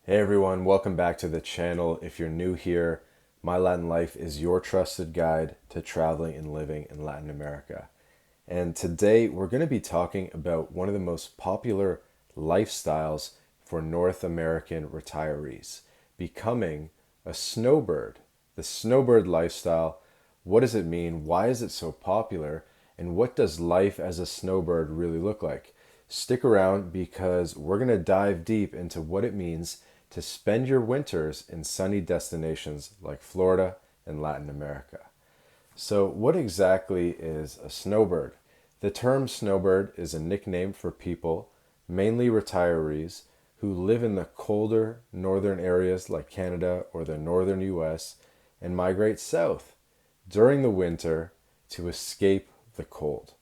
Hey everyone, welcome back to the channel. If you're new here, My Latin Life is your trusted guide to traveling and living in Latin America. And today we're going to be talking about one of the most popular lifestyles for North American retirees, becoming a snowbird. The snowbird lifestyle, what does it mean? Why is it so popular? And what does life as a snowbird really look like? Stick around because we're going to dive deep into what it means to spend your winters in sunny destinations like Florida and Latin America. So, what exactly is a snowbird? The term snowbird is a nickname for people, mainly retirees, who live in the colder northern areas like Canada or the northern US and migrate south during the winter to escape the cold.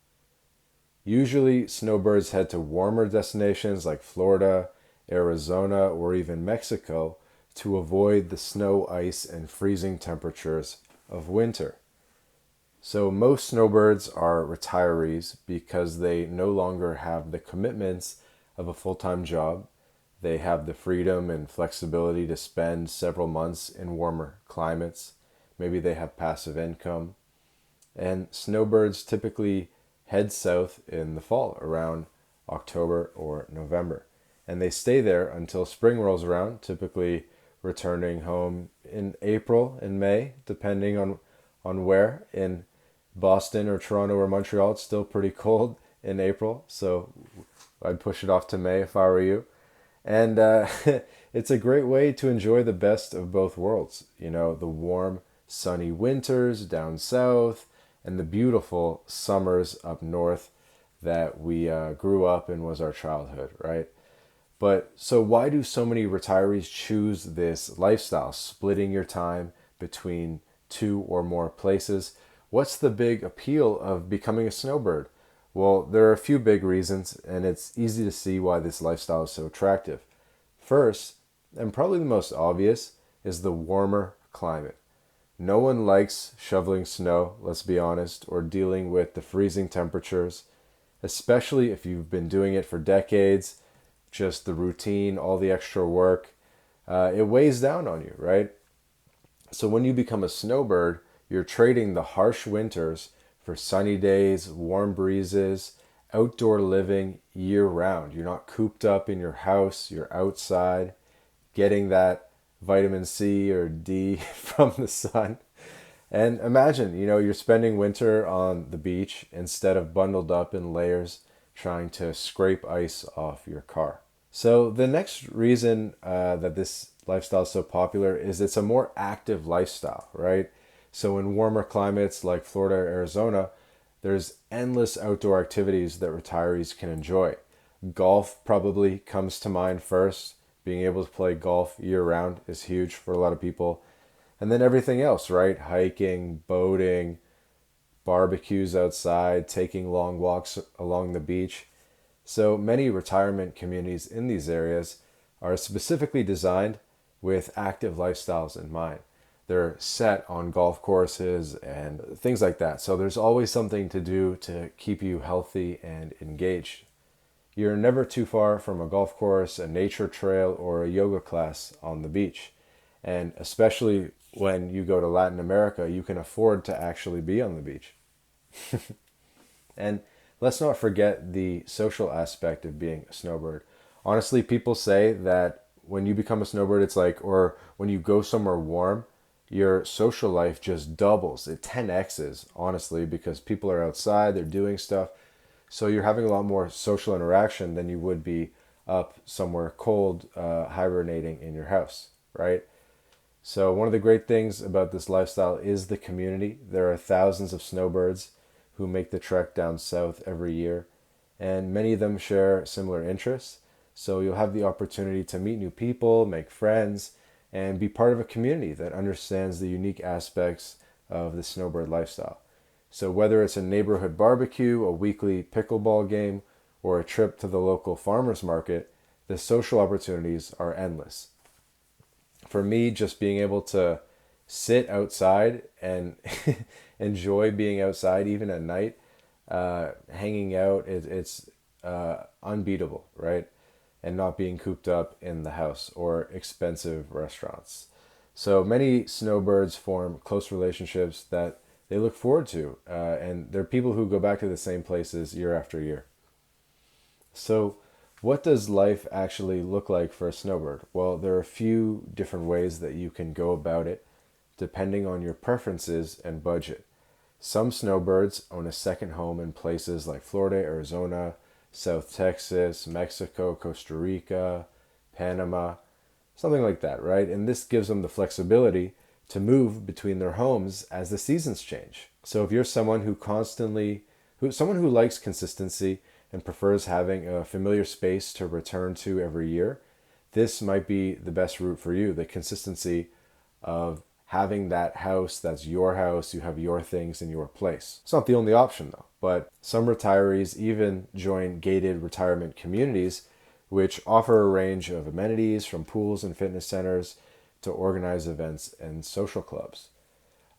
Usually, snowbirds head to warmer destinations like Florida, Arizona, or even Mexico to avoid the snow, ice, and freezing temperatures of winter. So, most snowbirds are retirees because they no longer have the commitments of a full time job. They have the freedom and flexibility to spend several months in warmer climates. Maybe they have passive income. And snowbirds typically head south in the fall around October or November. And they stay there until spring rolls around, typically returning home in April and May, depending on where. In Boston or Toronto or Montreal, it's still pretty cold in April, so I'd push it off to May if I were you. And it's a great way to enjoy the best of both worlds. You know, the warm, sunny winters down south and the beautiful summers up north that we grew up in was our childhood, right? But so why do so many retirees choose this lifestyle, splitting your time between two or more places? What's the big appeal of becoming a snowbird? Well, there are a few big reasons, and it's easy to see why this lifestyle is so attractive. First, and probably the most obvious, is the warmer climate. No one likes shoveling snow, let's be honest, or dealing with the freezing temperatures, especially if you've been doing it for decades, just the routine, all the extra work. It weighs down on you, right? So when you become a snowbird, you're trading the harsh winters for sunny days, warm breezes, outdoor living year round. You're not cooped up in your house, you're outside getting that vitamin C or D from the sun. And imagine, you're spending winter on the beach instead of bundled up in layers trying to scrape ice off your car. So, the next reason that this lifestyle is so popular is it's a more active lifestyle, right? So, in warmer climates like Florida or Arizona, there's endless outdoor activities that retirees can enjoy. Golf probably comes to mind first. Being able to play golf year round is huge for a lot of people. And then everything else, right? Hiking, boating, barbecues outside, taking long walks along the beach. So many retirement communities in these areas are specifically designed with active lifestyles in mind. They're set on golf courses and things like that. So there's always something to do to keep you healthy and engaged. You're never too far from a golf course, a nature trail, or a yoga class on the beach. And especially when you go to Latin America, you can afford to actually be on the beach. And let's not forget the social aspect of being a snowbird. Honestly, people say that when you become a snowbird, it's like, or when you go somewhere warm, your social life just doubles. It 10x's, honestly, because people are outside, they're doing stuff. So you're having a lot more social interaction than you would be up somewhere cold, hibernating in your house, right? So one of the great things about this lifestyle is the community. There are thousands of snowbirds who make the trek down south every year, and many of them share similar interests. So you'll have the opportunity to meet new people, make friends, and be part of a community that understands the unique aspects of the snowbird lifestyle. So whether it's a neighborhood barbecue, a weekly pickleball game, or a trip to the local farmers market, the social opportunities are endless. For me, just being able to sit outside and enjoy being outside even at night, hanging out, it's unbeatable, right? and not being cooped up in the house or expensive restaurants. So many snowbirds form close relationships that they look forward to, and they're people who go back to the same places year after year. So, what does life actually look like for a snowbird? Well, there are a few different ways that you can go about it, depending on your preferences and budget. Some snowbirds own a second home in places like Florida, Arizona, South Texas, Mexico, Costa Rica, Panama, something like that, right? And this gives them the flexibility to move between their homes as the seasons change. So if you're someone someone who likes consistency and prefers having a familiar space to return to every year, this might be the best route for you. The consistency of having that house that's your house, you have your things in your place. It's not the only option though, but some retirees even join gated retirement communities, which offer a range of amenities from pools and fitness centers to organized events and social clubs.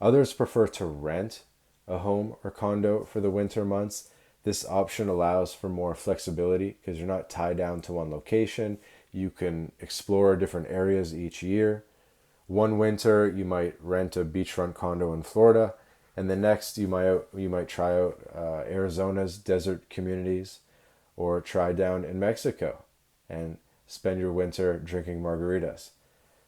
Others prefer to rent a home or condo for the winter months. This option allows for more flexibility because you're not tied down to one location. You can explore different areas each year. One winter, you might rent a beachfront condo in Florida, and the next you might try out Arizona's desert communities, or try down in Mexico and spend your winter drinking margaritas.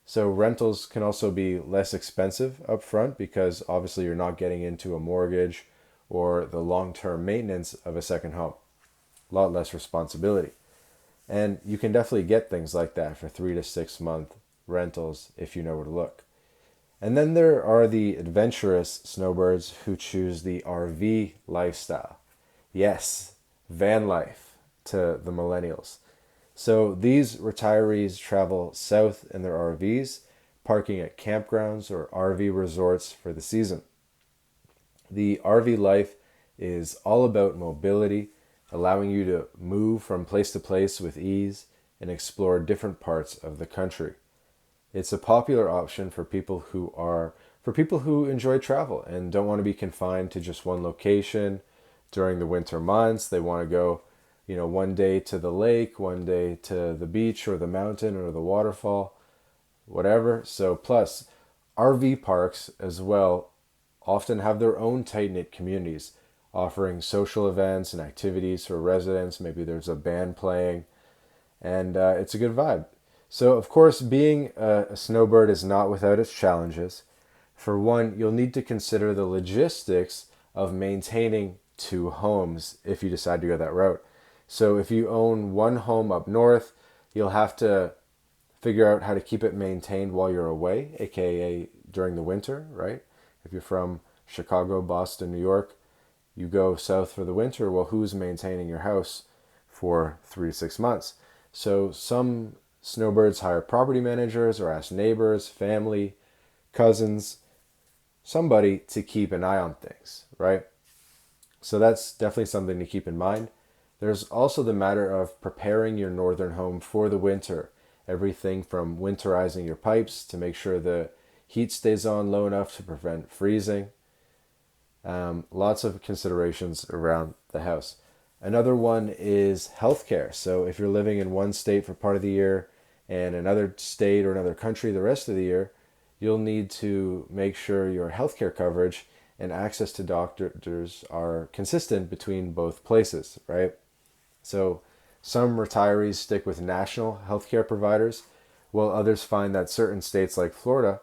So rentals can also be less expensive up front because obviously you're not getting into a mortgage or the long-term maintenance of a second home. A lot less responsibility. And you can definitely get things like that for 3 to 6 month rentals if you know where to look. And then there are the adventurous snowbirds who choose the RV lifestyle. Yes, van life to the millennials. So these retirees travel south in their RVs, parking at campgrounds or RV resorts for the season. The RV life is all about mobility, allowing you to move from place to place with ease and explore different parts of the country. It's a popular option for people who enjoy travel and don't want to be confined to just one location during the winter months. They want to go, one day to the lake, one day to the beach or the mountain or the waterfall, whatever. So plus RV parks as well often have their own tight-knit communities offering social events and activities for residents. Maybe there's a band playing, and it's a good vibe. So, of course, being a snowbird is not without its challenges. For one, you'll need to consider the logistics of maintaining two homes if you decide to go that route. So if you own one home up north, you'll have to figure out how to keep it maintained while you're away, aka during the winter, right? If you're from Chicago, Boston, New York, you go south for the winter, well, who's maintaining your house for 3 to 6 months? So some snowbirds hire property managers or ask neighbors, family, cousins, somebody to keep an eye on things, right? So that's definitely something to keep in mind. There's also the matter of preparing your northern home for the winter. Everything from winterizing your pipes to make sure the heat stays on low enough to prevent freezing. Lots of considerations around the house. Another one is healthcare. So if you're living in one state for part of the year and another state or another country the rest of the year, you'll need to make sure your healthcare coverage and access to doctors are consistent between both places, right? So some retirees stick with national healthcare providers, while others find that certain states like Florida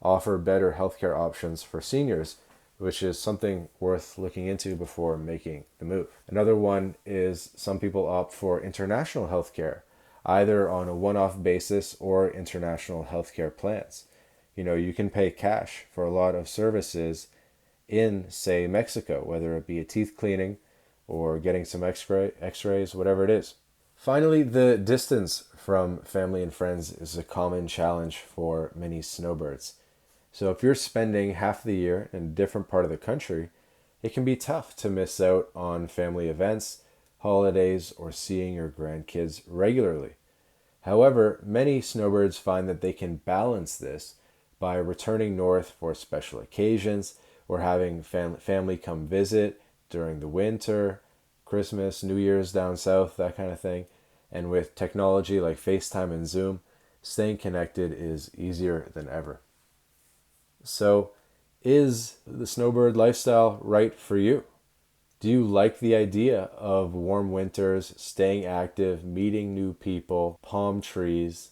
offer better healthcare options for seniors, which is something worth looking into before making the move. Another one is some people opt for international healthcare, either on a one-off basis or international healthcare plans. You can pay cash for a lot of services in, say, Mexico, whether it be a teeth cleaning or getting some x-rays, whatever it is. Finally, the distance from family and friends is a common challenge for many snowbirds. So if you're spending half the year in a different part of the country, it can be tough to miss out on family events, holidays, or seeing your grandkids regularly. However, many snowbirds find that they can balance this by returning north for special occasions or having family come visit during the winter, Christmas, New Year's down south, that kind of thing. And with technology like FaceTime and Zoom, staying connected is easier than ever. So, is the snowbird lifestyle right for you? Do you like the idea of warm winters, staying active, meeting new people, palm trees?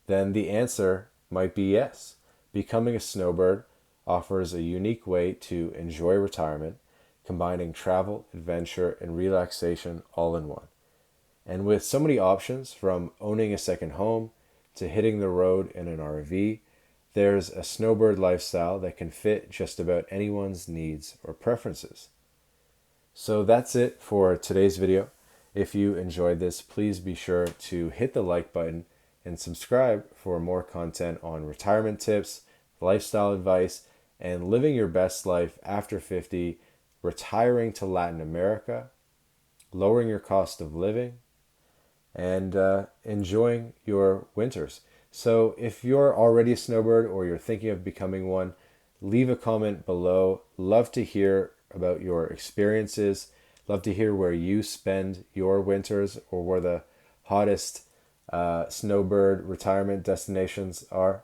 Then the answer might be yes. Becoming a snowbird offers a unique way to enjoy retirement, combining travel, adventure, and relaxation all in one. And with so many options, from owning a second home to hitting the road in an RV, there's a snowbird lifestyle that can fit just about anyone's needs or preferences. So that's it for today's video. If you enjoyed this, please be sure to hit the like button and subscribe for more content on retirement tips, lifestyle advice, and living your best life after 50, retiring to Latin America, lowering your cost of living, and enjoying your winters. So if you're already a snowbird or you're thinking of becoming one, leave a comment below. Love to hear about your experiences. Love to hear where you spend your winters or where the hottest snowbird retirement destinations are.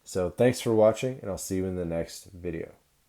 So thanks for watching, and I'll see you in the next video.